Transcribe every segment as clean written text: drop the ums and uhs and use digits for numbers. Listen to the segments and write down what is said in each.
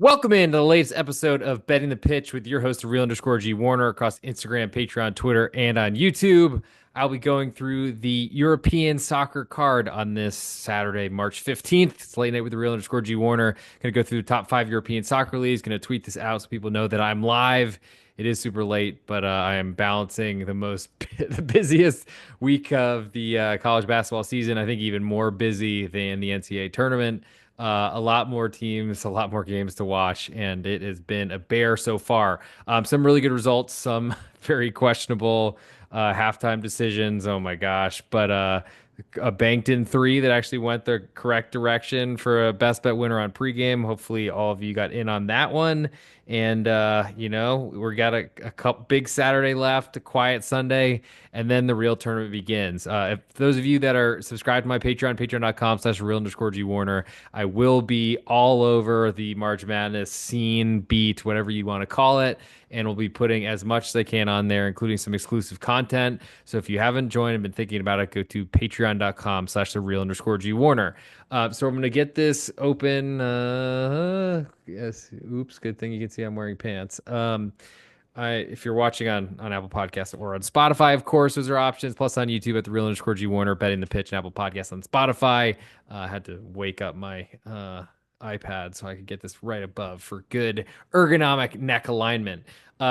Welcome into the latest episode of Betting the Pitch with your host, real_G Warner, across Instagram, Patreon, Twitter, and on YouTube. I'll be going through the European soccer card on this Saturday, March 15th. It's late night with the real_G Warner. Going to go through the top five European soccer leagues. Going to tweet this out so people know that I'm live. It is super late, but I am balancing the busiest week of the college basketball season. I think even more busy than the NCAA tournament. A lot more teams, a lot more games to watch, and it has been a bear so far. Some really good results, some very questionable halftime decisions. Oh my gosh. But a banked in three that actually went the correct direction for a best bet winner on pregame. Hopefully, all of you got in on that one. And we got a couple big Saturday left, a quiet Sunday, and then the real tournament begins. If those of you that are subscribed to my Patreon, patreon.com/real_G Warner, I will be all over the March Madness scene, beat, whatever you want to call it, and we'll be putting as much as I can on there, including some exclusive content. So if you haven't joined and been thinking about it, go to patreon.com/the_G Warner. So I'm going to get this open. Yes. Oops. Good thing you can see I'm wearing pants. If you're watching on Apple Podcasts or on Spotify, of course, those are options. Plus on YouTube at the real_G Warner, betting the pitch, and Apple Podcasts on Spotify. I had to wake up my iPad so I could get this right above for good ergonomic neck alignment.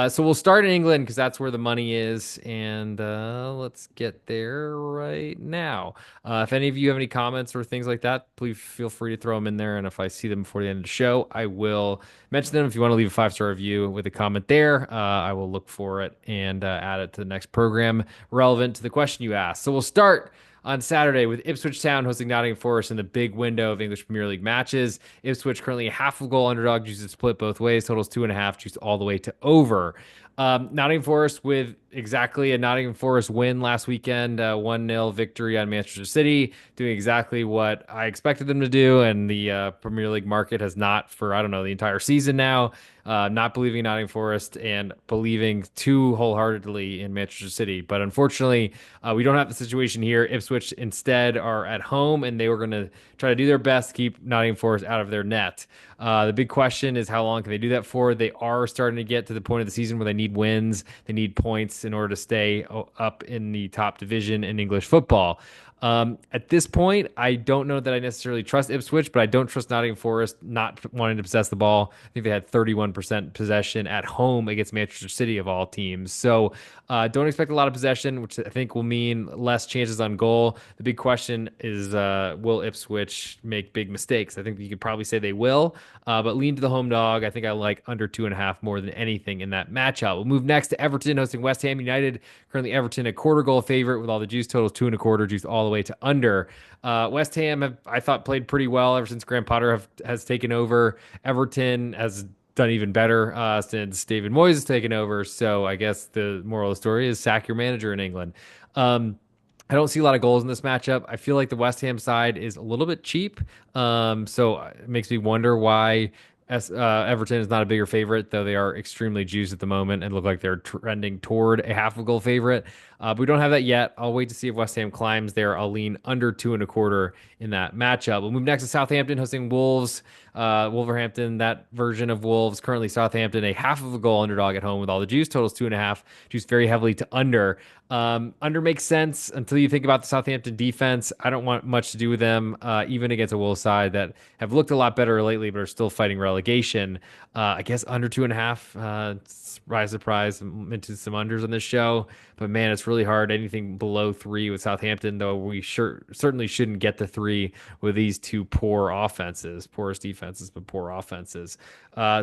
So we'll start in England because that's where the money is, and let's get there right now. If any of you have any comments or things like that, please feel free to throw them in there, and if I see them before the end of the show, I will mention them. If you want to leave a 5-star review with a comment there, I will look for it and add it to the next program relevant to the question you asked. So we'll start on Saturday with Ipswich Town hosting Nottingham Forest in the big window of English Premier League matches. Ipswich currently a half a goal underdog, juices split both ways, totals 2.5, juice all the way to over. Nottingham Forest with exactly a Nottingham Forest win last weekend, 1-0 victory on Manchester City, doing exactly what I expected them to do, and the Premier League market has not for, I don't know, the entire season now. Not believing in Nottingham Forest and believing too wholeheartedly in Manchester City. But unfortunately, we don't have the situation here. Ipswich instead are at home, and they were going to try to do their best to keep Nottingham Forest out of their net. The big question is how long can they do that for? They are starting to get to the point of the season where they need wins, they need points in order to stay up in the top division in English football. At this point, I don't know that I necessarily trust Ipswich, but I don't trust Nottingham Forest not wanting to possess the ball. I think they had 31% possession at home against Manchester City of all teams. So don't expect a lot of possession, which I think will mean less chances on goal. The big question is, will Ipswich make big mistakes? I think you could probably say they will, but lean to the home dog. I think I like under 2.5 more than anything in that matchup. We'll move next to Everton hosting West Ham United. Currently, Everton a quarter goal favorite with all the juice totals 2.25, juice all the way to under. West Ham, I thought, played pretty well ever since Graham Potter has taken over. Everton has done even better since David Moyes has taken over. So I guess the moral of the story is sack your manager in England. I don't see a lot of goals in this matchup. I feel like the West Ham side is a little bit cheap. So it makes me wonder why Everton is not a bigger favorite, though they are extremely juiced at the moment and look like they're trending toward a half a goal favorite. But we don't have that yet. I'll wait to see if West Ham climbs there. I'll lean under 2.25 in that matchup. We'll move next to Southampton hosting Wolves. Wolverhampton, that version of Wolves. Currently, Southampton a half of a goal underdog at home with all the juice. Totals 2.5. Juice very heavily to under. Under makes sense until you think about the Southampton defense. I don't want much to do with them, even against a Wolves side that have looked a lot better lately, but are still fighting relegation. I guess under 2.5. Surprise, surprise, I'm into some unders on this show, but man, it's really hard. Anything below 3 with Southampton, though, we certainly shouldn't get to 3 with these two poor offenses, poorest defenses, but poor offenses.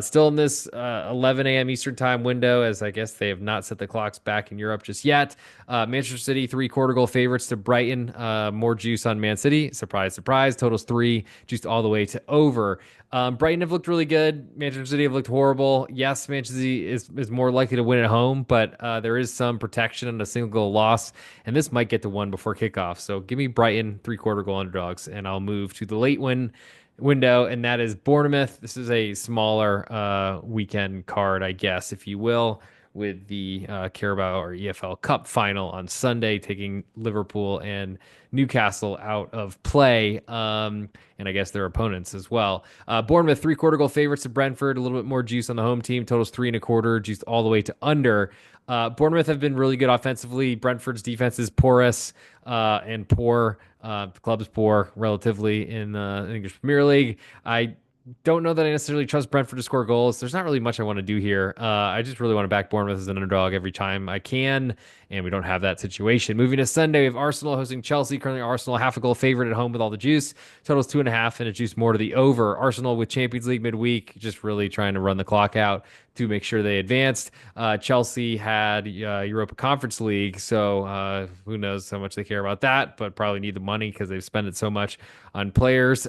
Still in this 11 a.m. Eastern time window, as I guess they have not set the clocks back in Europe just yet. Manchester City, 3/4 goal favorites to Brighton. More juice on Man City. Surprise, surprise. Totals 3, juiced all the way to over. Brighton have looked really good. Manchester City have looked horrible. Yes, Manchester City is more likely to win at home, but there is some protection on a single goal loss, and this might get to 1 before kickoff. So give me Brighton 3/4 goal underdogs, and I'll move to the late window, and that is Bournemouth. This is a smaller weekend card, I guess, if you will, with the Carabao or EFL Cup final on Sunday, taking Liverpool and Newcastle out of play, and I guess their opponents as well. Bournemouth 3/4 goal favorites to Brentford, a little bit more juice on the home team. Totals 3 1/4, juiced all the way to under. Bournemouth have been really good offensively. Brentford's defense is porous and poor. The club's poor relatively in the English Premier League. I don't know that I necessarily trust Brentford to score goals. There's not really much I want to do here. I just really want to back Bournemouth as an underdog every time I can, and we don't have that situation. Moving to Sunday, we have Arsenal hosting Chelsea. Currently, Arsenal half a goal favorite at home with all the juice. Totals 2.5, and it juice more to the over. Arsenal with Champions League midweek, just really trying to run the clock out to make sure they advanced. Chelsea had Europa Conference League, so who knows how much they care about that, but probably need the money because they've spent it so much on players.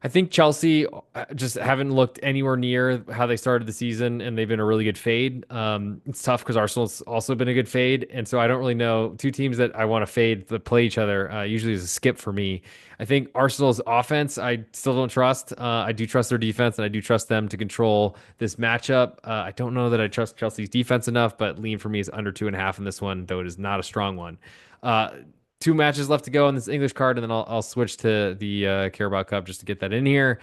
I think Chelsea just haven't looked anywhere near how they started the season, and they've been a really good fade. It's tough because Arsenal's also been a good fade, and so I don't really know two teams that I want to fade that play each other. Usually is a skip for me. I think Arsenal's offense I still don't trust. I do trust their defense, and I do trust them to control this matchup. I don't know that I trust Chelsea's defense enough, but lean for me is under 2.5 in this one, though it is not a strong one. Uh, Two matches left to go on this English card, and then I'll switch to the Carabao Cup just to get that in here.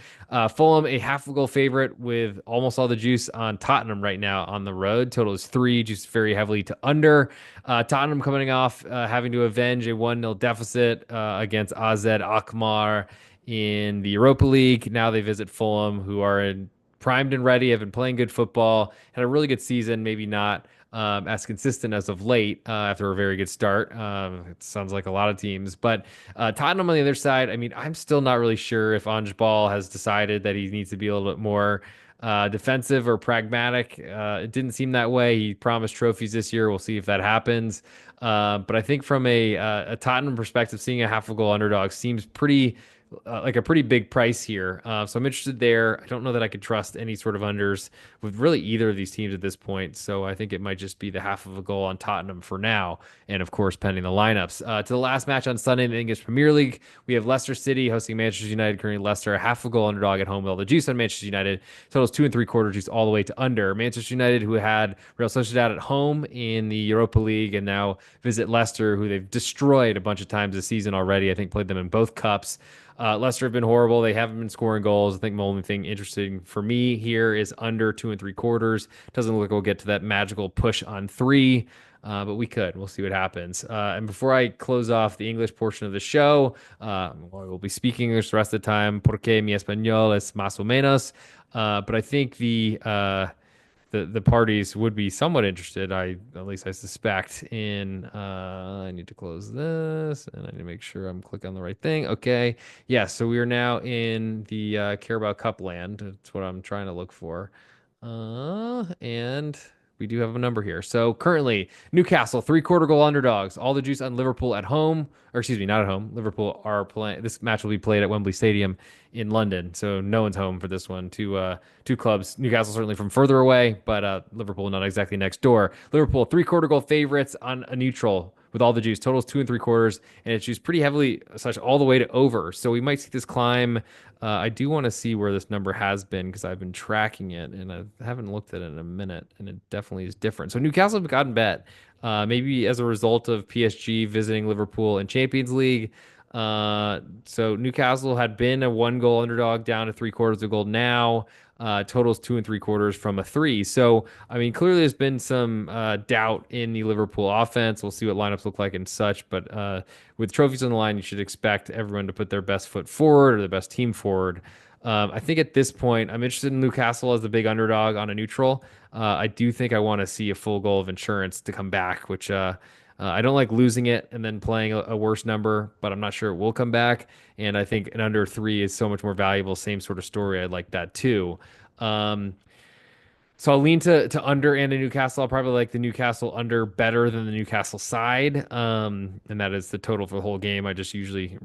Fulham, a half a goal favorite with almost all the juice on Tottenham right now on the road. Total is 3, juice very heavily to under. Tottenham coming off having to avenge a 1-0 deficit against AZ Alkmaar in the Europa League. Now they visit Fulham, who are primed and ready, have been playing good football, had a really good season, maybe not as consistent as of late after a very good start. It sounds like a lot of teams, but Tottenham on the other side, I mean, I'm still not really sure if Ange Ball has decided that he needs to be a little bit more defensive or pragmatic. It didn't seem that way. He promised trophies this year. We'll see if that happens. But I think from a Tottenham perspective, seeing a half a goal underdog seems pretty like a pretty big price here. So I'm interested there. I don't know that I could trust any sort of unders with really either of these teams at this point. So I think it might just be the half of a goal on Tottenham for now. And of course, pending the lineups. To the last match on Sunday in the English Premier League, we have Leicester City hosting Manchester United. Currently, Leicester, a half a goal underdog at home with all the juice on Manchester United. Totals 2 3/4 juice all the way to under. Manchester United, who had Real Sociedad at home in the Europa League and now visit Leicester, who they've destroyed a bunch of times this season already. I think played them in both cups. Leicester have been horrible. They haven't been scoring goals. I think the only thing interesting for me here is under 2 3/4. Doesn't look like we'll get to that magical push on 3, but we could. We'll see what happens. And before I close off the English portion of the show, we'll be speaking English the rest of the time. Porque mi español es más o menos. But I think the parties would be somewhat interested. At least I suspect in. I need to close this, and I need to make sure I'm clicking on the right thing. Okay, yeah. So we are now in the Carabao Cup land. That's what I'm trying to look for. And we do have a number here. So currently, Newcastle 3/4 goal underdogs. All the juice on Liverpool at home, or excuse me, not at home. Liverpool are playing. This match will be played at Wembley Stadium in London, so no one's home for this one. Two clubs. Newcastle certainly from further away, but Liverpool not exactly next door. Liverpool 3/4 goal favorites on a neutral with all the juice. Totals 2 3/4, and it's juiced pretty heavily, such all the way to over. So we might see this climb. I do want to see where this number has been because I've been tracking it and I haven't looked at it in a minute, and it definitely is different. So Newcastle have gotten bet, maybe as a result of PSG visiting Liverpool in Champions League. So Newcastle had been a 1 goal underdog down to 3/4 of goal now. Totals 2 3/4 from a 3. So, I mean, clearly there's been some doubt in the Liverpool offense. We'll see what lineups look like and such. But with trophies on the line, you should expect everyone to put their best foot forward or their best team forward. I think at this point, I'm interested in Newcastle as the big underdog on a neutral. I do think I want to see a full goal of insurance to come back, which I don't like losing it and then playing a worse number, but I'm not sure it will come back. And I think an under 3 is so much more valuable. Same sort of story. I'd like that too. Um, so I'll lean to under and a Newcastle. I'll probably like the Newcastle under better than the Newcastle side. And that is the total for the whole game. I just usually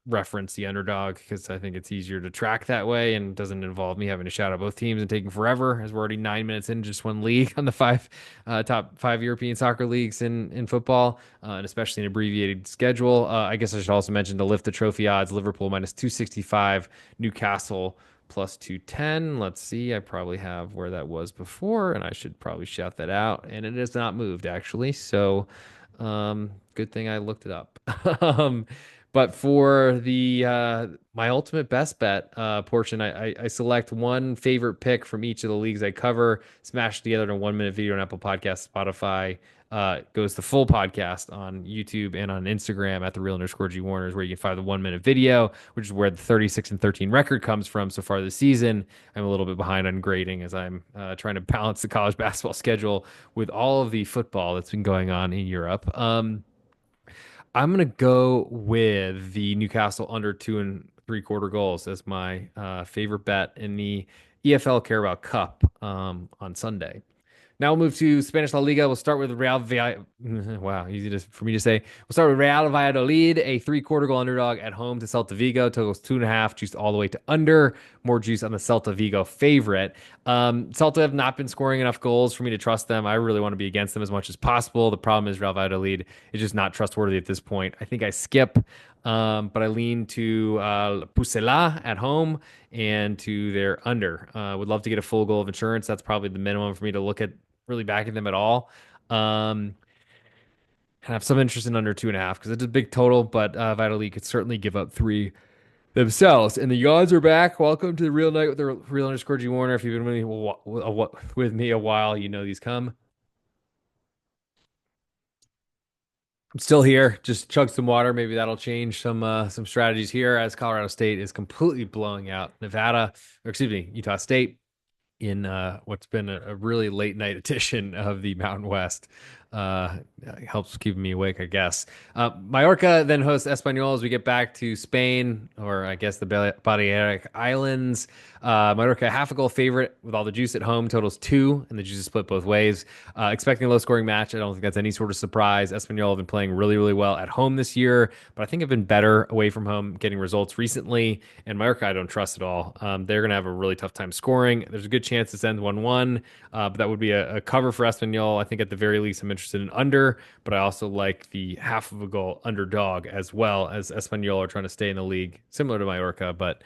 reference the underdog because I think it's easier to track that way and doesn't involve me having to shout out both teams and taking forever, as we're already 9 minutes in just one league on the top five European soccer leagues in football, and especially an abbreviated schedule. I guess I should also mention to lift the trophy odds: Liverpool minus 265, Newcastle plus 210. Let's see. I probably have where that was before, and I should probably shout that out. And it has not moved actually. So, good thing I looked it up. But for the my ultimate best bet portion, I select one favorite pick from each of the leagues I cover, smash it together in a 1 minute video on Apple Podcasts, Spotify. Goes the full podcast on YouTube and on Instagram at the real underscore G Warners, where you can find the 1 minute video, which is where the 36-13 record comes from so far this season. I'm a little bit behind on grading as I'm trying to balance the college basketball schedule with all of the football that's been going on in Europe. I'm gonna go with the Newcastle under 2 3/4 goals as my favorite bet in the EFL Carabao Cup on Sunday. Now we'll move to Spanish La Liga. We'll start with Wow, easy for me to say. We'll start with Real Valladolid, a 3/4 goal underdog at home to Celta Vigo. Totals 2.5, juiced all the way to under. More juice on the Celta Vigo favorite. Celta have not been scoring enough goals for me to trust them. I really want to be against them as much as possible. The problem is Real Valladolid is just not trustworthy at this point. I think I skip, but I lean to Pucela at home and to their under. Would love to get a full goal of insurance. That's probably the minimum for me to look at really backing them at all. And I have some interest in under 2.5 because it's a big total, but Valladolid could certainly give up three themselves. And the odds are back. Welcome to the real night with the real underscore G Warner. If you've been with me a while, you know these come. I'm still here. Just chug some water. Maybe that'll change some strategies here as Colorado State is completely blowing out Nevada, or excuse me, Utah State in what's been a really late night edition of the Mountain West. Uh, Helps keep me awake, I guess. Mallorca then hosts Espanyol as we get back to Spain, or I guess the Balearic Islands. Mallorca, half a goal favorite with all the juice at home, totals 2, and the juice is split both ways. Expecting a low scoring match. I don't think that's any sort of surprise. Espanyol have been playing really, really well at home this year, but I think have been better away from home, getting results recently. And Mallorca, I don't trust at all. They're going to have a really tough time scoring. There's a good chance this ends 1-1, but that would be a cover for Espanyol. I think at the very least, I'm interested in under, but I also like the half of a goal underdog as well, as Espanyol are trying to stay in the league, similar to Mallorca, but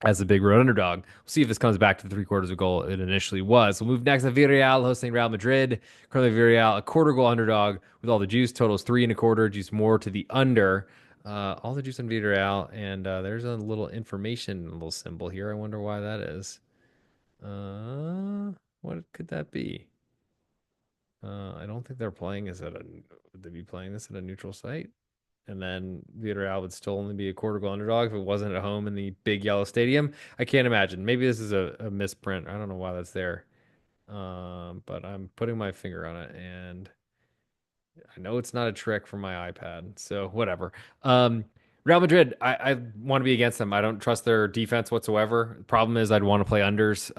as a big road underdog. We'll see if this comes back to the 3/4 of goal it initially was. We'll move next to Villarreal hosting Real Madrid. Currently, Villarreal, a quarter goal underdog with all the juice, totals 3.25, juice more to the under. All the juice on Villarreal, and there's a little information little symbol here. I wonder why that is. What could that be? I don't think they're playing this would they be playing this at a neutral site? And then Villarreal would still only be a quarter goal underdog if it wasn't at home in the big yellow stadium. I can't imagine. Maybe this is a misprint. I don't know why that's there. But I'm putting my finger on it, and I know it's not a trick from my iPad, so whatever. Real Madrid, I want to be against them. I don't trust their defense whatsoever. The problem is I'd want to play unders,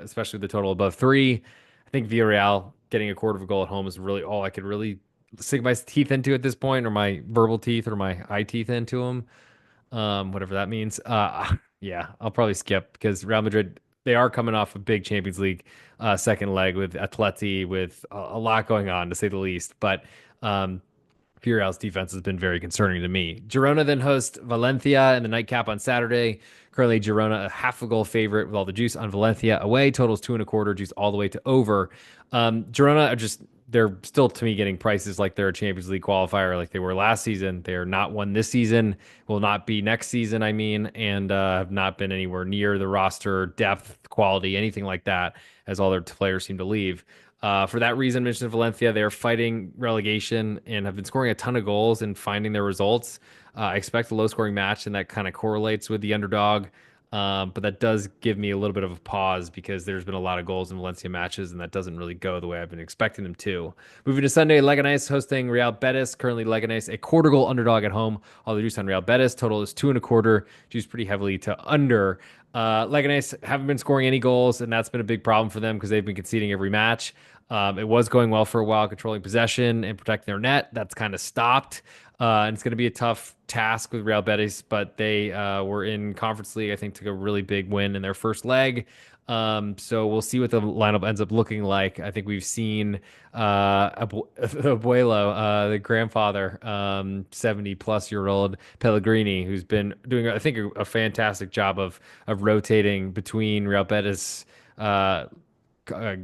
especially with the total above 3. I think Villarreal getting a quarter of a goal at home is really all I could really sink my teeth into at this point, or my verbal teeth, or my eye teeth into them, whatever that means. Yeah, I'll probably skip because Real Madrid, they are coming off a big Champions League second leg with Atleti, with a lot going on to say the least. But Villarreal's defense has been very concerning to me. Girona then host Valencia in the nightcap on Saturday. Currently, Girona a half a goal favorite with all the juice on Valencia away. Totals 2.25, juice all the way to over. Girona are just, they're still to me getting prices like they're a Champions League qualifier like they were last season. They are not one this season, will not be next season, I mean, and have not been anywhere near the roster depth, quality, anything like that, as all their players seem to leave. For that reason, I mentioned Valencia. They're fighting relegation and have been scoring a ton of goals and finding their results. I expect a low scoring match, and that kind of correlates with the underdog. But that does give me a little bit of a pause because there's been a lot of goals in Valencia matches, and that doesn't really go the way I've been expecting them to. Moving to Sunday, Leganés hosting Real Betis. Currently, Leganés a quarter goal underdog at home. All the juice on Real Betis. Total is 2.25. Juice pretty heavily to under. Leganés haven't been scoring any goals, and that's been a big problem for them because they've been conceding every match. It was going well for a while, controlling possession and protecting their net. That's kind of stopped. And it's going to be a tough task with Real Betis, but they were in Conference League, I think, took a really big win in their first leg. So we'll see what the lineup ends up looking like. I think we've seen Abuelo, the grandfather, 70 plus year old Pellegrini, who's been doing, I think, a fantastic job of rotating between Real Betis, uh,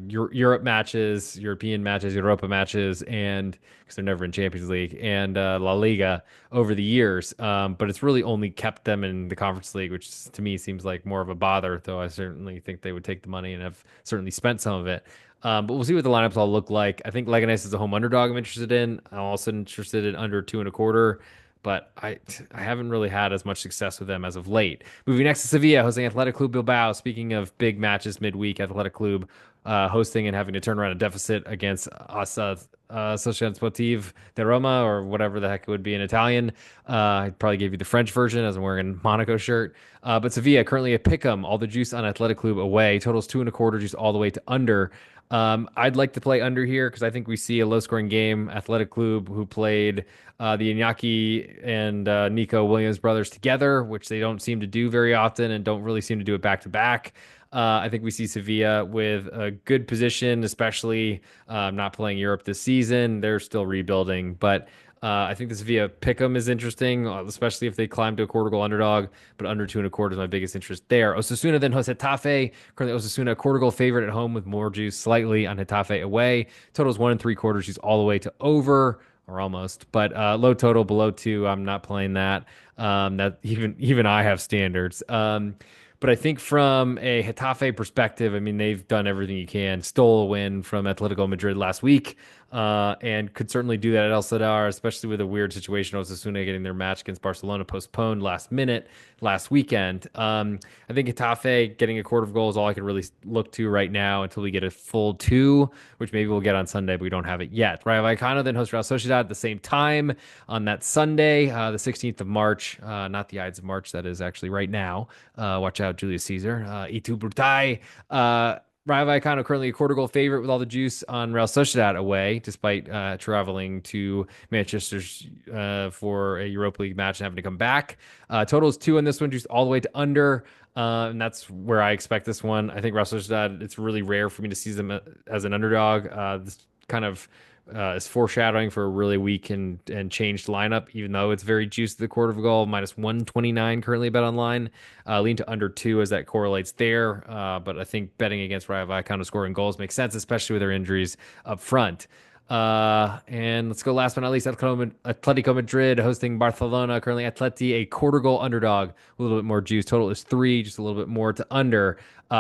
Europe matches, European matches, Europa matches, and because they're never in Champions League and La Liga over the years. But it's really only kept them in the Conference League, which to me seems like more of a bother. Though I certainly think they would take the money and have certainly spent some of it. But we'll see what the lineups all look like. I think Leganes is a home underdog I'm interested in. I'm also interested in under 2.25, but I haven't really had as much success with them as of late. Moving next to Sevilla, hosting Athletic Club Bilbao. Speaking of big matches midweek, Athletic Club hosting and having to turn around a deficit against us, Sociedad Sportive de Roma, or whatever the heck it would be in Italian. I'd probably give you the French version as I'm wearing a Monaco shirt. But Sevilla currently a pick 'em, all the juice on Athletic Club away. Totals 2.25, juice all the way to under. I'd like to play under here because I think we see a low scoring game. Athletic Club, who played the Iñaki and Nico Williams brothers together, which they don't seem to do very often and don't really seem to do it back to back. I think we see Sevilla with a good position, especially not playing Europe this season. They're still rebuilding, but I think this Sevilla pick'em is interesting, especially if they climb to a quarter goal underdog. But under 2.25 is my biggest interest there. Osasuna then hosts Getafe. Currently, Osasuna a quarter goal favorite at home with more juice slightly on Getafe away. Totals 1.75. She's all the way to over or almost, but low total below 2. I'm not playing that. That even I have standards. But I think from a Getafe perspective, I mean, they've done everything you can. Stole a win from Atletico Madrid last week, and could certainly do that at El Sadar, especially with a weird situation. Osasuna getting their match against Barcelona postponed last minute last weekend. I think Getafe getting a quarter of goal is all I can really look to right now until we get a full 2, which maybe we'll get on Sunday, but we don't have it yet. Rayo Vallecano then hosts Real Sociedad at the same time on that Sunday, the 16th of March, not the Ides of March, that is actually right now. Watch out, Julius Caesar. Itu Brutai. Rayo Vallecano currently a quarter goal favorite with all the juice on Real Sociedad away, despite traveling to Manchester for a Europa League match and having to come back. Total is 2 on this one, juice all the way to under. And that's where I expect this one. I think Real Sociedad, it's really rare for me to see them as an underdog. This kind of is foreshadowing for a really weak and changed lineup, even though it's very juiced to the quarter of a goal, minus 129 currently bet online. Lean to under 2 as that correlates there. But I think betting against Rayo Vallecano scoring goals makes sense, especially with their injuries up front. And let's go last but not least, Atletico Madrid hosting Barcelona. Currently, Atleti a quarter goal underdog, a little bit more juice. Total is 3, just a little bit more to under.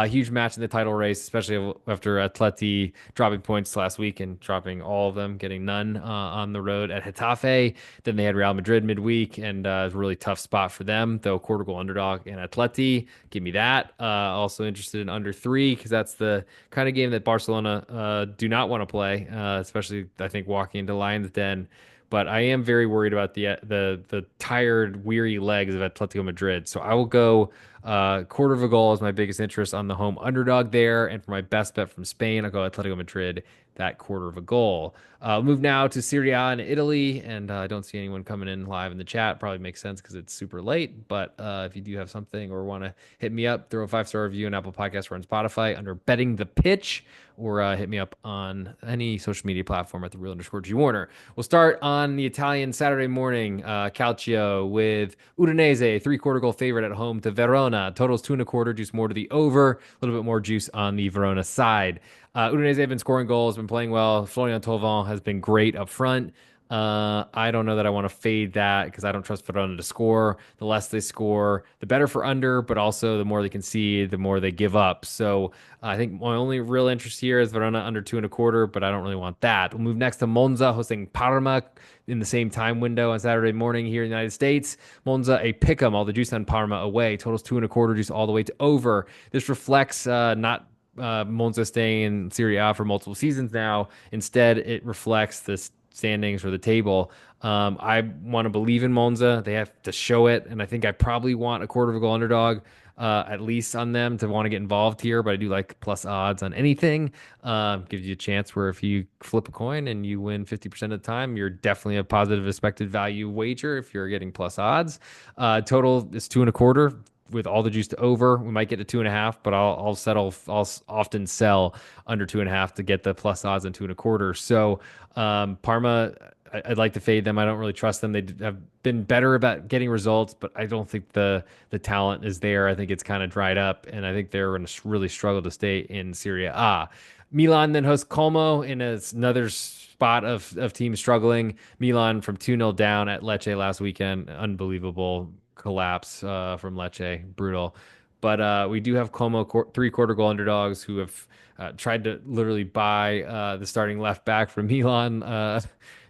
Huge match in the title race, especially after Atleti dropping points last week and dropping all of them, getting none on the road at Getafe. Then they had Real Madrid midweek, and it was a really tough spot for them, though quarter goal underdog and Atleti. Give me that. Also interested in under 3 because that's the kind of game that Barcelona do not want to play, especially I think walking into Lions Den. But I am very worried about the tired, weary legs of Atletico Madrid. So I will go quarter of a goal is my biggest interest on the home underdog there. And for my best bet from Spain, I'll go Atletico Madrid, that quarter of a goal. Move now to Serie A in Italy. And I don't see anyone coming in live in the chat. Probably makes sense because it's super late. But if you do have something or want to hit me up, throw a 5-star review on Apple Podcasts or on Spotify under Betting the Pitch, or hit me up on any social media platform at the real_G Warner. We'll start on the Italian Saturday morning Calcio with Udinese, 3/4 goal favorite at home to Verona. Totals 2.25, juice more to the over, a little bit more juice on the Verona side. Udinese have been scoring goals, been playing well. Florian Thauvin has been great up front. I don't know that I want to fade that because I don't trust Verona to score. The less they score, the better for under, but also the more they concede, the more they give up. So I think my only real interest here is Verona under 2.25, but I don't really want that. We'll move next to Monza hosting Parma in the same time window on Saturday morning here in the United States. Monza a pick'em, all the juice on Parma away. Totals 2.25, juice all the way to over. This reflects not Monza staying in Serie A for multiple seasons now. Instead, it reflects this standings or the table. I want to believe in Monza. They have to show it, and I think I probably want a quarter of a goal underdog. at least on them to want to get involved here, but I do like plus odds on anything. Gives you a chance where if you flip a coin and you win 50% of the time, you're definitely a positive expected value wager if you're getting plus odds. Total is 2.25 with all the juice to over. We might get to 2.5, but I'll settle. Often sell under 2.5 to get the plus odds on 2.25. So Parma, I'd like to fade them. I don't really trust them. They have been better about getting results, but I don't think the talent is there. I think it's kind of dried up, and I think they're going to really struggle to stay in Serie A. Milan then hosts Como in another spot of teams struggling. Milan from 2-0 down at Lecce last weekend. Unbelievable collapse from Lecce. Brutal. But we do have Como three-quarter goal underdogs who have tried to literally buy the starting left back from Milan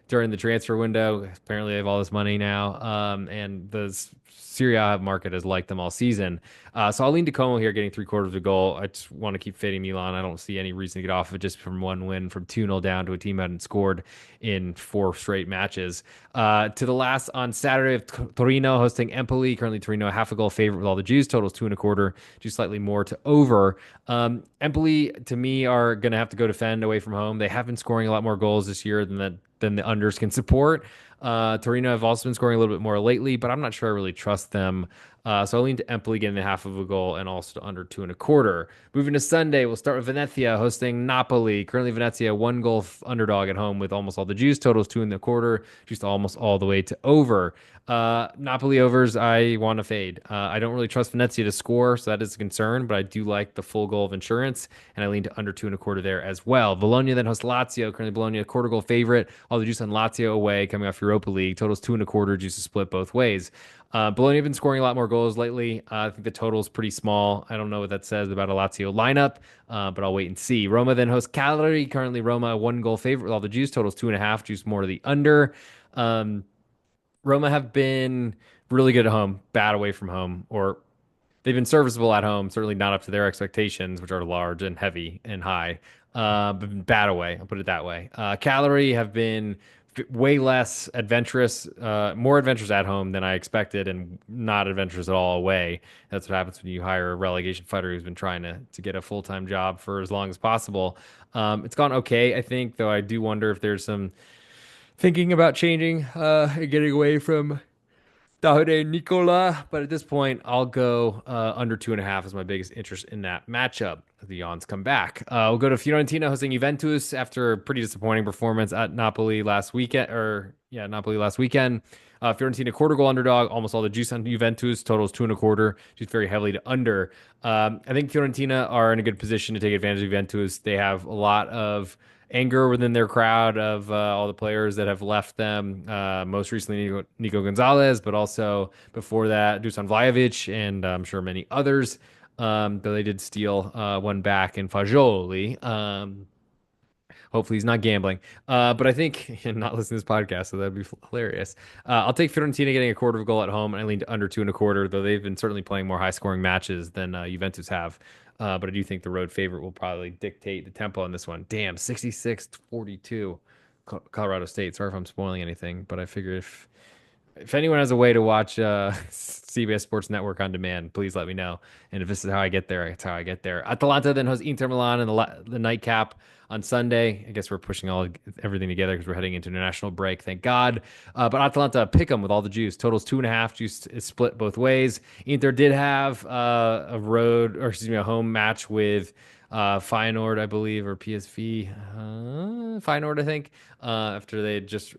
during the transfer window. Apparently, they have all this money now, and the Serie A market has liked them all season. So I'll lean to Como here, getting three-quarters of a goal. I just want to keep fading Milan. I don't see any reason to get off of it just from one win from 2-0 down to a team that hadn't scored in 4 straight matches. To the last on Saturday of Torino hosting Empoli. Currently, Torino a half a goal favorite with all the juice. Totals 2.25, just slightly more to over. Empoli, to me, are going to have to go defend away from home. They have been scoring a lot more goals this year than the unders can support. Torino have also been scoring a little bit more lately, but I'm not sure I really trust them. So I lean to Empoli getting the half of a goal and also to under 2.25. Moving to Sunday, we'll start with Venezia hosting Napoli. Currently, Venezia 1 goal underdog at home with almost all the juice. Totals 2.25, just almost all the way to over. Napoli overs, I want to fade. I don't really trust Venezia to score, so that is a concern, but I do like the full goal of insurance, and I lean to under 2.25 there as well. Bologna then hosts Lazio. Currently, Bologna a quarter goal favorite. All the juice on Lazio away coming off Europa League. Totals 2.25, juice to split both ways. Bologna have been scoring a lot more goals lately. I think the total is pretty small. I don't know what that says about a Lazio lineup, but I'll wait and see. Roma then hosts Cagliari. Currently, Roma a 1 goal favorite with all the juice. Totals 2.5, juice more to the under. Um, Roma have been really good at home, bad away from home, or they've been serviceable at home, certainly not up to their expectations, which are large and heavy and high, but bad away. I'll put it that way. Cagliari have been way less adventurous, more adventurous at home than I expected, and not adventurous at all away. That's what happens when you hire a relegation fighter who's been trying to get a full time job for as long as possible. It's gone okay, I think, though I do wonder if there's some thinking about changing and getting away from Davide Nicola, but at this point, I'll go under 2.5 as my biggest interest in that matchup. The Yawns come back. We'll go to Fiorentina hosting Juventus after a pretty disappointing performance at Napoli last weekend. Napoli last weekend. Fiorentina quarter goal underdog, almost all the juice on Juventus. Totals 2.25, just very heavily to under. I think Fiorentina are in a good position to take advantage of Juventus. They have a lot of anger within their crowd of all the players that have left them. Most recently, Nico Gonzalez, but also before that, Dusan Vlahovic, and I'm sure many others. Though they did steal one back in Fagioli. Hopefully he's not gambling. But I think and not listening to this podcast, so that'd be hilarious. I'll take Fiorentina getting a quarter of a goal at home, and I lean to under 2.25, though they've been certainly playing more high-scoring matches than Juventus have. But I do think the road favorite will probably dictate the tempo on this one. Damn, 66-42, Colorado State. Sorry if I'm spoiling anything, but I figure if anyone has a way to watch CBS Sports Network on demand, please let me know. And if this is how I get there, it's how I get there. Atalanta then hosts Inter Milan in the nightcap on Sunday. I guess we're pushing everything together because we're heading into international break. Thank God. But Atalanta pick them with all the juice. Totals 2.5. Juice is split both ways. Inter did have a home match with Feyenoord, I believe, or PSV. Feyenoord, I think, after they had just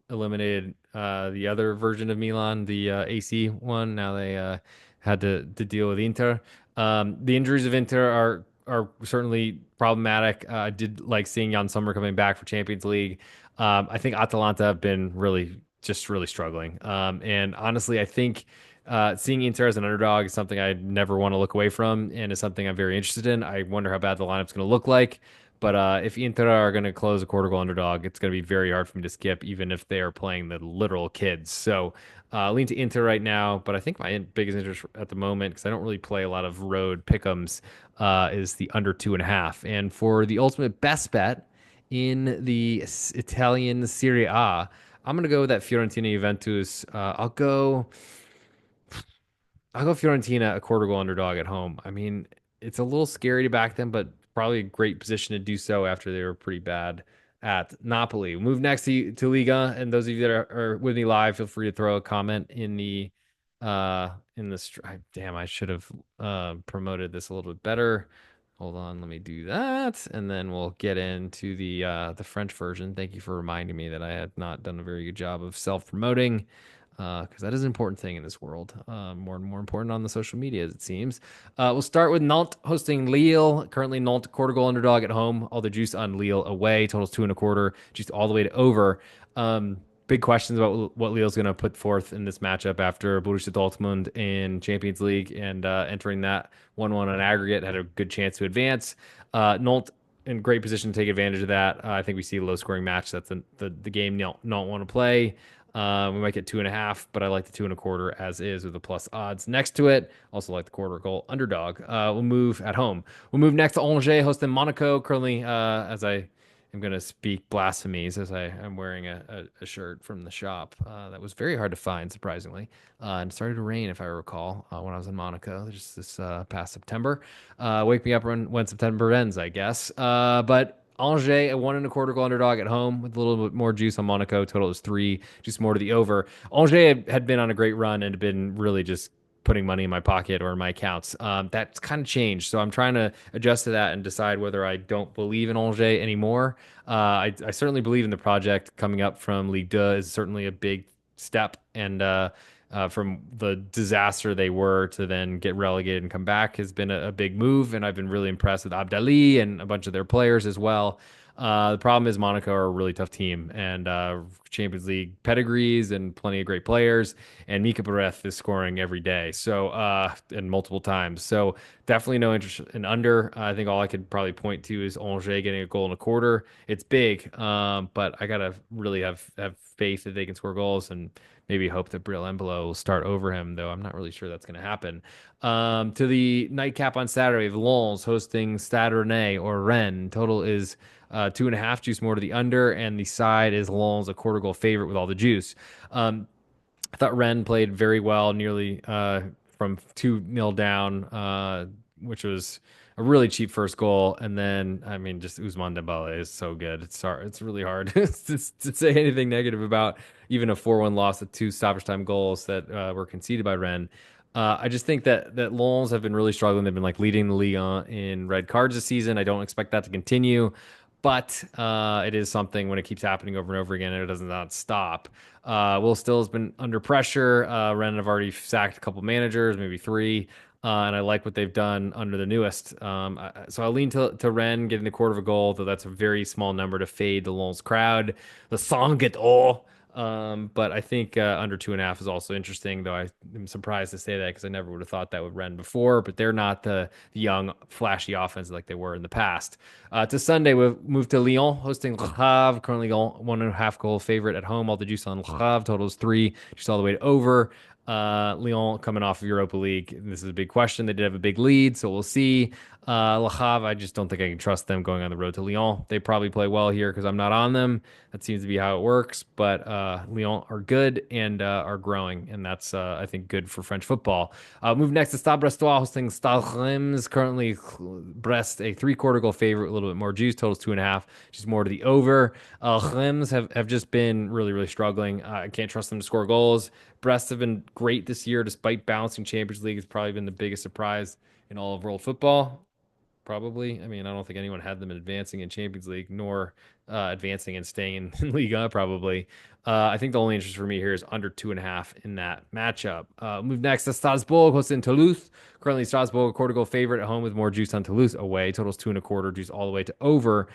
eliminated the other version of Milan, the AC one. Now they had to deal with Inter. The injuries of Inter are certainly problematic. I did like seeing Jan Sommer coming back for Champions League. I think Atalanta have been really struggling. And honestly, I think seeing Inter as an underdog is something I never want to look away from, and is something I'm very interested in. I wonder how bad the lineup's going to look like. But if Inter are going to close a quarter goal underdog, it's going to be very hard for me to skip, even if they are playing the literal kids. So lean to Inter right now. But I think my biggest interest at the moment, because I don't really play a lot of road pick'ems, is the under 2.5. And for the ultimate best bet in the Italian Serie A, I'm going to go with that Fiorentina Juventus. I'll go I'll go Fiorentina, a quarter goal underdog at home. I mean, it's a little scary to back them, but probably a great position to do so after they were pretty bad at Napoli. We'll move next to Liga, and those of you that are with me live, feel free to throw a comment in the damn, I should have promoted this a little bit better. Hold on, let me do that, and then we'll get into the French version. Thank you for reminding me that I had not done a very good job of self-promoting because that is an important thing in this world. More and more important on the social media, as it seems. We'll start with Nantes hosting Lille. Currently, Nantes quarter goal underdog at home. All the juice on Lille away. Totals 2.25. Juice all the way to over. Big questions about what Lille's going to put forth in this matchup after Borussia Dortmund in Champions League and entering that 1-1 on aggregate had a good chance to advance. Nantes in great position to take advantage of that. I think we see a low scoring match. That's the game Nantes want to play. We might get 2.5, but I like the 2.25 as is with the plus odds next to it. Also like the quarter goal underdog. We'll move at home. We'll move next to Angers hosting Monaco. Currently, as I am going to speak blasphemies as I am wearing a shirt from the shop that was very hard to find, surprisingly. And it started to rain, if I recall, when I was in Monaco just this past September. Wake me up when September ends, I guess. But Angers, a 1.25 goal underdog at home with a little bit more juice on Monaco. Total is 3, just more to the over. Angers had been on a great run and had been really just putting money in my pocket or in my accounts. That's kind of changed. So I'm trying to adjust to that and decide whether I don't believe in Angers anymore. I certainly believe in the project coming up from Ligue 2 is certainly a big step. And from the disaster they were to then get relegated and come back has been a big move. And I've been really impressed with Abdali and a bunch of their players as well. The problem is Monaco are a really tough team and Champions League pedigrees and plenty of great players. And Mika Bareth is scoring every day, so and multiple times. So definitely no interest in under. I think all I could probably point to is Angers getting a goal and a quarter. It's big, but I gotta really have faith that they can score goals and maybe hope that Brill Embolo will start over him, though I'm not really sure that's going to happen. To the nightcap on Saturday, Lens hosting Stade Rennais or Rennes. Total is 2.5 juice more to the under, and the side is Lens, a quarter goal favorite with all the juice. I thought Rennes played very well, nearly from 2-0 down, which was a really cheap first goal. And then, I mean, just Ousmane Dembele is so good. It's really hard to say anything negative about even a 4-1 loss with 2 stoppage time goals that were conceded by Rennes. I just think that Lens have been really struggling. They've been like leading the league in red cards this season. I don't expect that to continue, but it is something when it keeps happening over and over again and it does not stop. Will Still has been under pressure. Rennes have already sacked a couple managers, maybe 3. And I like what they've done under the newest. So I'll lean to Rennes getting the quarter of a goal, though that's a very small number to fade the Lens crowd. The song get all. But I think under 2.5 is also interesting, though I am surprised to say that because I never would have thought that with Rennes before. But they're not the young, flashy offense like they were in the past. To Sunday, we've moved to Lyon hosting Le Havre, currently 1.5 goal favorite at home. All the juice on Le Havre, totals 3, just all the way to over. Lyon coming off of Europa League. This is a big question. They did have a big lead, so we'll see. Le Havre, I just don't think I can trust them going on the road to Lyon. They probably play well here because I'm not on them. That seems to be how it works. But Lyon are good and are growing, and that's I think good for French football. Move next to Stade Brestois hosting Stade Reims. Currently, Brest a 3/4 goal favorite, a little bit more juice. Totals 2.5, just more to the over. Reims have just been really really struggling. I can't trust them to score goals. Brest have been great this year despite bouncing Champions League. It's probably been the biggest surprise in all of world football. Probably. I mean, I don't think anyone had them advancing in Champions League, nor advancing and staying in Liga, probably. I think the only interest for me here is under 2.5 in that matchup. Move next to Strasbourg, hosting Toulouse. Currently, Strasbourg, a quarter goal favorite at home with more juice on Toulouse away. Totals 2.25, juice all the way to over.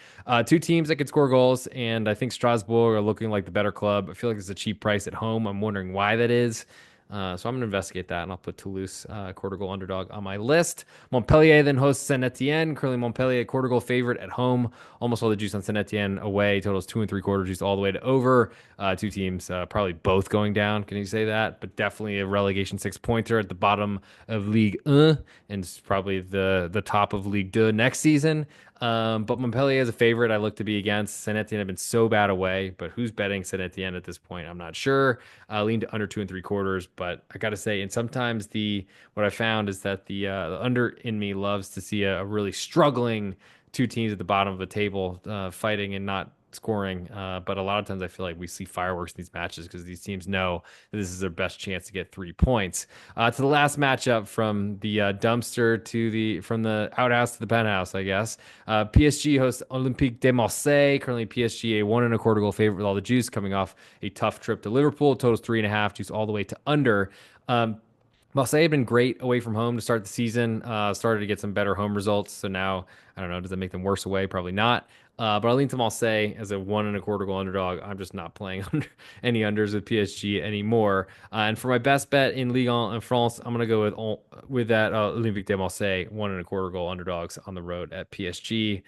Two teams that could score goals, and I think Strasbourg are looking like the better club. I feel like it's a cheap price at home. I'm wondering why that is. So I'm going to investigate that, and I'll put Toulouse, quarter goal underdog, on my list. Montpellier then hosts Saint Etienne. Currently, Montpellier, quarter goal favorite at home. Almost all the juice on Saint Etienne away. Totals 2.75, juice all the way to over. Two teams probably both going down. Can you say that? But definitely a relegation 6-pointer at the bottom of Ligue 1, and it's probably the top of Ligue 2 next season. But Montpellier is a favorite I look to be against. Saint Etienne have been so bad away, but who's betting Saint Etienne at this point? I'm not sure. I lean to under 2 and 3/4, but I got to say, and sometimes what I found is that the under in me loves to see a really struggling two teams at the bottom of the table fighting and not scoring. But a lot of times I feel like we see fireworks in these matches because these teams know that this is their best chance to get 3 points. To the last matchup from the dumpster to from the outhouse to the penthouse, I guess. PSG hosts Olympique de Marseille. Currently, PSG a 1 1/4 goal favorite with all the juice coming off a tough trip to Liverpool. Totals 3.5, juice all the way to under. Marseille had been great away from home to start the season. Started to get some better home results. So now, I don't know, does that make them worse away? Probably not. But I lean to Marseille as a 1 1/4 goal underdog. I'm just not playing under any unders with PSG anymore. And for my best bet in Ligue 1 in France, I'm gonna go with that Olympique de Marseille 1 1/4 goal underdogs on the road at PSG.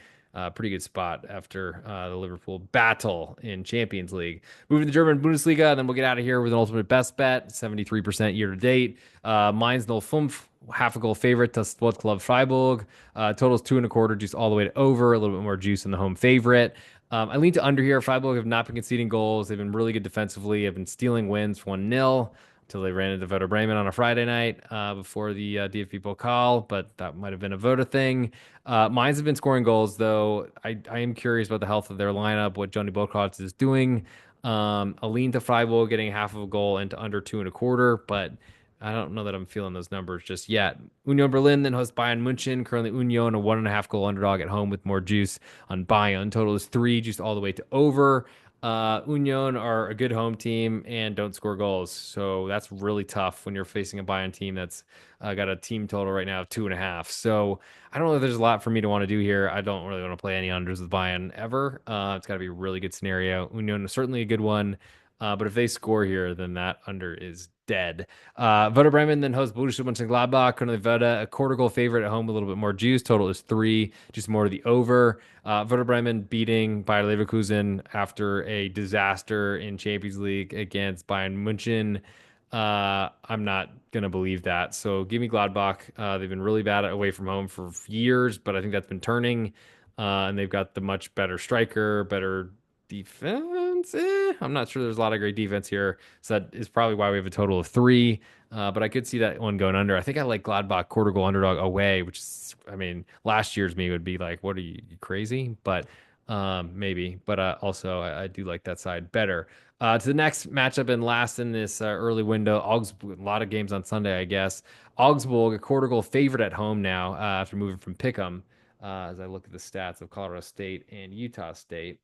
Pretty good spot after the Liverpool battle in Champions League. Moving to the German Bundesliga, and then we'll get out of here with an ultimate best bet, 73% year to date. Mainz 05, half a goal favorite to Sport Club Freiburg. Totals 2 1/4, juice all the way to over, a little bit more juice in the home favorite. I lean to under here. Freiburg have not been conceding goals. They've been really good defensively, have been stealing wins 1-0 until they ran into Werder Bremen on a Friday night before the DFB Pokal, but that might have been a Voda thing. Mainz have been scoring goals, though. I am curious about the health of their lineup, what Johnny Bokaerts is doing. A lean to Freiburg getting half of a goal into under 2 1/4, but I don't know that I'm feeling those numbers just yet. Union Berlin then hosts Bayern Munchen. Currently, Union a 1.5 goal underdog at home with more juice on Bayern. Total is 3, juice all the way to over. Union are a good home team and don't score goals. So that's really tough when you're facing a Bayern team that's got a team total right now of 2.5. So I don't know if there's a lot for me to want to do here. I don't really want to play any unders with Bayern ever. It's got to be a really good scenario. Union is certainly a good one. But if they score here, then that under is dead. Werder Bremen then hosts Borussia Mönchengladbach. Currently, Werder a 1/4 goal favorite at home, a little bit more juice. Total is 3, just more to the over. Werder Bremen beating Bayer Leverkusen after a disaster in Champions League against Bayern München. I'm not gonna believe that. So give me Gladbach. They've been really bad away from home for years, but I think that's been turning. And they've got the much better striker, better defense. I'm not sure there's a lot of great defense here. So that is probably why we have a total of 3. But I could see that one going under. I think I like Gladbach 1/4 goal underdog away, which is, I mean, last year's me would be like, what are you crazy? But maybe. But also, I do like that side better. To the next matchup and last in this early window, Augsburg, a lot of games on Sunday, I guess. Augsburg, a 1/4 goal favorite at home now after moving from Pick'em. As I look at the stats of Colorado State and Utah State.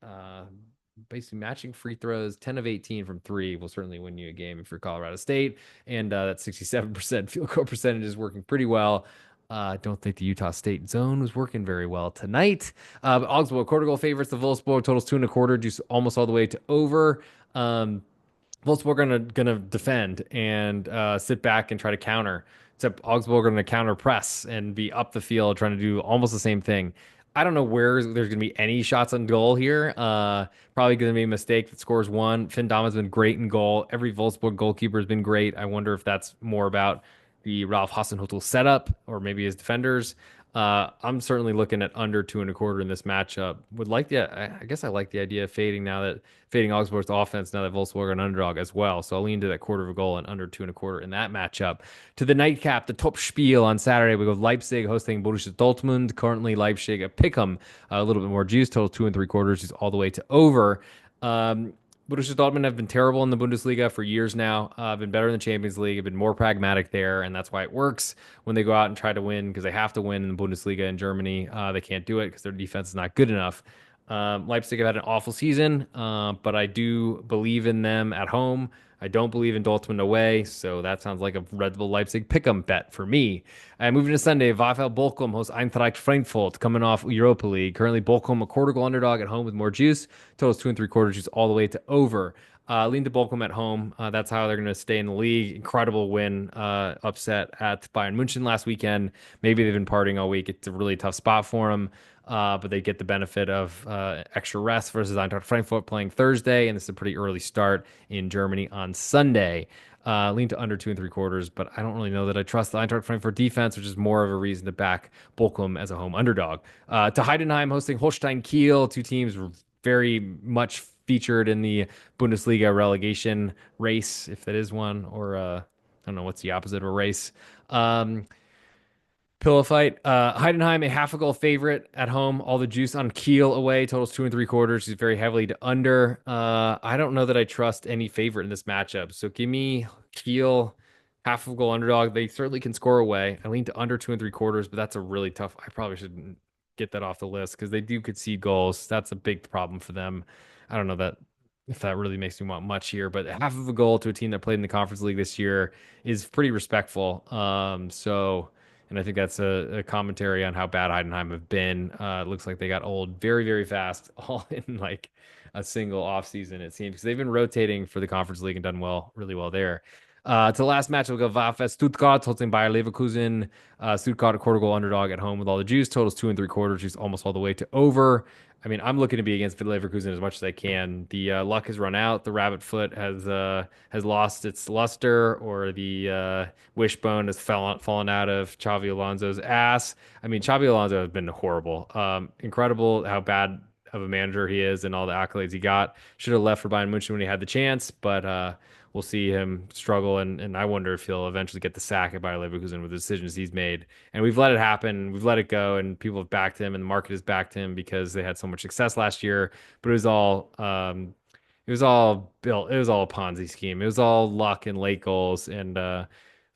Basically matching free throws, 10 of 18 from 3 will certainly win you a game if you're Colorado State. And that 67% field goal percentage is working pretty well. I don't think the Utah State zone was working very well tonight. But Augsburg, 1/4 goal favorites. The Wolfsburg totals 2 1/4, just almost all the way to over. Wolfsburg gonna defend and sit back and try to counter. Except Augsburg are going to counter press and be up the field trying to do almost the same thing. I don't know where there's going to be any shots on goal here. Probably going to be a mistake that scores one. Finn Dam has been great in goal. Every Wolfsburg goalkeeper has been great. I wonder if that's more about the Ralph Hasenhüttl setup or maybe his defenders. I'm certainly looking at under 2 1/4 in this matchup. I guess I like the idea of fading Augsburg's offense now that Wolfsburg are an underdog as well. So I'll lean to that 1/4 of a goal and under 2 1/4 in that matchup. To the nightcap, the top spiel on Saturday, we go Leipzig hosting Borussia Dortmund. Currently Leipzig a pick'em, a little bit more juice, total 2 3/4, just all the way to over. Borussia Dortmund have been terrible in the Bundesliga for years now. Been better in the Champions League. Have been more pragmatic there, and that's why it works when they go out and try to win because they have to win in the Bundesliga in Germany. They can't do it because their defense is not good enough. Leipzig have had an awful season, but I do believe in them at home. I don't believe in Dortmund away, so that sounds like a Red Bull Leipzig pick'em bet for me. Moving to Sunday, VfL Bochum hosts Eintracht Frankfurt coming off Europa League. Currently, Bochum a 1/4 goal underdog at home with more juice. Totals 2 3/4 juice all the way to over. Lean to Bochum at home. That's how they're going to stay in the league. Incredible win, upset at Bayern Munchen last weekend. Maybe they've been partying all week. It's a really tough spot for them, but they get the benefit of extra rest versus Eintracht Frankfurt playing Thursday, and this is a pretty early start in Germany on Sunday. Lean to under 2 3/4, but I don't really know that I trust the Eintracht Frankfurt defense, which is more of a reason to back Bochum as a home underdog. To Heidenheim hosting Holstein Kiel, two teams very much featured in the Bundesliga relegation race, if that is one, or I don't know what's the opposite of a race. Um, Pillow fight. Heidenheim, a half a goal favorite at home. All the juice on Kiel away. Totals 2 3/4. He's very heavily to under. I don't know that I trust any favorite in this matchup. So give me Kiel, half a goal underdog. They certainly can score away. I lean to under 2 3/4, but that's a really tough. I probably should get that off the list because they do concede goals. That's a big problem for them. I don't know that if that really makes me want much here, but half of a goal to a team that played in the Conference League this year is pretty respectful. And I think that's a commentary on how bad Heidenheim have been. It looks like they got old very, very fast, all in like a single offseason, it seems, because they've been rotating for the Conference League and done well, really well there. To the last match, we'll go VfS Stuttgart, hosting Bayer Leverkusen. Stuttgart, a quarter goal underdog at home with all the juice. Totals 2 3/4, juice almost all the way to over. I mean, I'm looking to be against Leverkusen as much as I can. The luck has run out. The rabbit foot has lost its luster, or the wishbone has fallen out of Xavi Alonso's ass. I mean, Xavi Alonso has been horrible. Incredible how bad of a manager he is and all the accolades he got. Should have left for Bayern Munich when he had the chance, but we'll see him struggle, and I wonder if he'll eventually get the sack at Bayer Leverkusen with the decisions he's made. And we've let it happen, we've let it go, and people have backed him, and the market has backed him because they had so much success last year. But it was all built. It was all a Ponzi scheme. It was all luck and late goals, and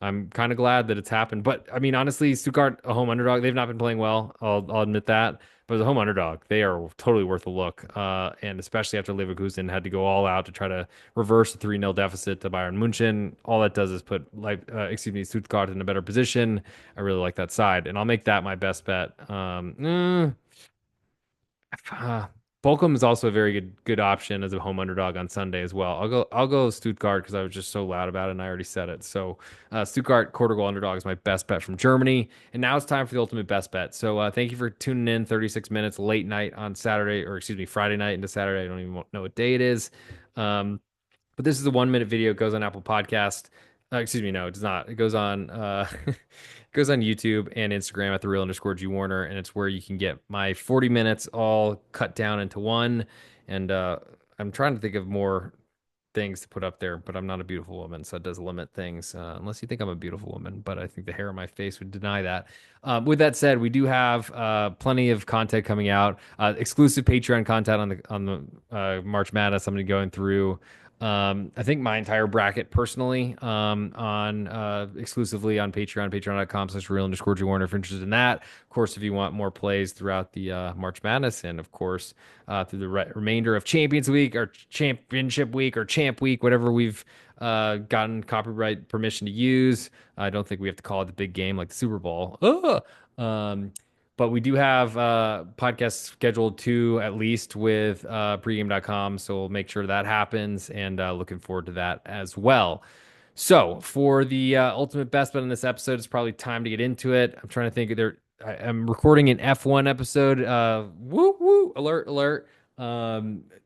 I'm kind of glad that it's happened. But I mean, honestly, Stuttgart, a home underdog, they've not been playing well. I'll admit that. But as a home underdog, they are totally worth a look. And especially after Leverkusen had to go all out to try to reverse the 3-0 deficit to Bayern Munchen. All that does is put Stuttgart in a better position. I really like that side, and I'll make that my best bet. Uh, Bochum is also a very good option as a home underdog on Sunday as well. I'll go Stuttgart because I was just so loud about it and I already said it. So Stuttgart quarter goal underdog is my best bet from Germany. And now it's time for the ultimate best bet. So thank you for tuning in. 36 minutes late night on Saturday, or excuse me, Friday night into Saturday. I don't even know what day it is. Um, but this is a 1 minute video. It goes on Apple Podcast. Excuse me, no, it does not. It goes on it goes on YouTube and Instagram at the real underscore G Warner, and it's where you can get my 40 minutes all cut down into one. And I'm trying to think of more things to put up there, but I'm not a beautiful woman, so it does limit things. Unless you think I'm a beautiful woman, but I think the hair on my face would deny that. With that said, we do have plenty of content coming out, exclusive Patreon content on the March Madness. I'm going to be going through. I think my entire bracket personally on exclusively on Patreon, patreon.com/real underscore G Warner if you're interested in that. Of course, if you want more plays throughout the March Madness, and of course through the remainder of Champions Week or Championship Week or Champ Week, whatever we've gotten copyright permission to use. I don't think we have to call it the big game like the Super Bowl. But we do have podcasts scheduled to at least with pregame.com. So we'll make sure that happens, and looking forward to that as well. So for the ultimate best bet in this episode, it's probably time to get into it. I'm trying to think of I'm recording an F1 episode. Woo woo alert alert.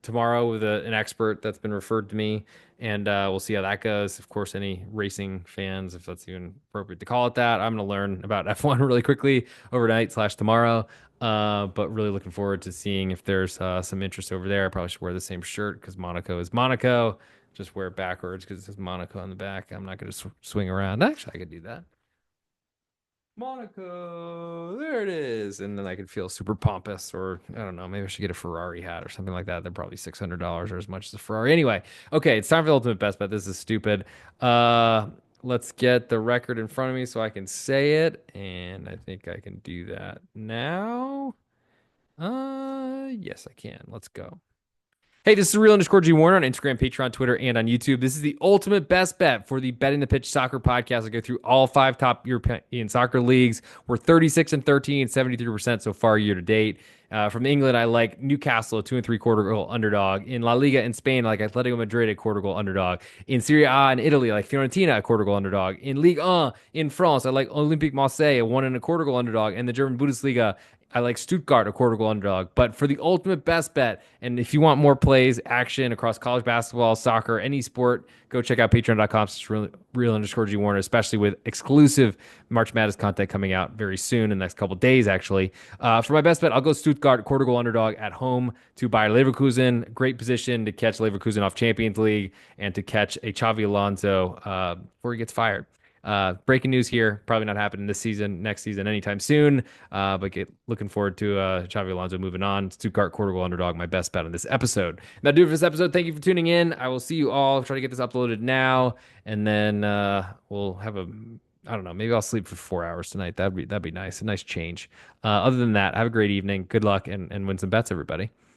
Tomorrow with an expert that's been referred to me, and we'll see how that goes. Of course, any racing fans, if that's even appropriate to call it that, I'm going to learn about F1 really quickly overnight/tomorrow. But really looking forward to seeing if there's some interest over there. I probably should wear the same shirt because Monaco is Monaco. Just wear it backwards because it says Monaco on the back. I'm not going to swing around. Actually, I could do that. Monaco, there it is. And then I could feel super pompous, or I don't know, maybe I should get a Ferrari hat or something like that. They're probably $600 or as much as a Ferrari. Anyway, okay, it's time for the ultimate best bet. This is stupid. Let's get the record in front of me so I can say it, and I think I can do that now. Yes, I can. Let's go. Hey, this is real underscore G Warner on Instagram, Patreon, Twitter, and on YouTube. This is the ultimate best bet for the Betting the Pitch Soccer podcast. I go through all 5 top European soccer leagues. We're 36-13, 73% so far year to date. From England, I like Newcastle, a 2.75 goal underdog. In La Liga in Spain, I like Atletico Madrid, a quarter goal underdog. In Serie A in Italy, I like Fiorentina, a quarter goal underdog. In Ligue 1 in France, I like Olympique Marseille, a 1.25 goal underdog. And the German Bundesliga, I like Stuttgart, a quarter goal underdog. But for the ultimate best bet, and if you want more plays, action across college basketball, soccer, any sport, go check out patreon.com/real_G Warner, especially with exclusive March Madness content coming out very soon in the next couple days, actually. For my best bet, I'll go Stuttgart, quarter goal underdog at home to Bayer Leverkusen. Great position to catch Leverkusen off Champions League and to catch a Xavi Alonso before he gets fired. Breaking news here, probably not happening this season, next season, anytime soon. But looking forward to Xavi Alonso moving on. Stuttgart quarter goal underdog, my best bet on this episode. That'll do it for this episode. Thank you for tuning in. I will see you all. Try to get this uploaded now, and then we'll have a. I don't know. Maybe I'll sleep for 4 hours tonight. That'd be nice. A nice change. Other than that, have a great evening. Good luck and win some bets, everybody.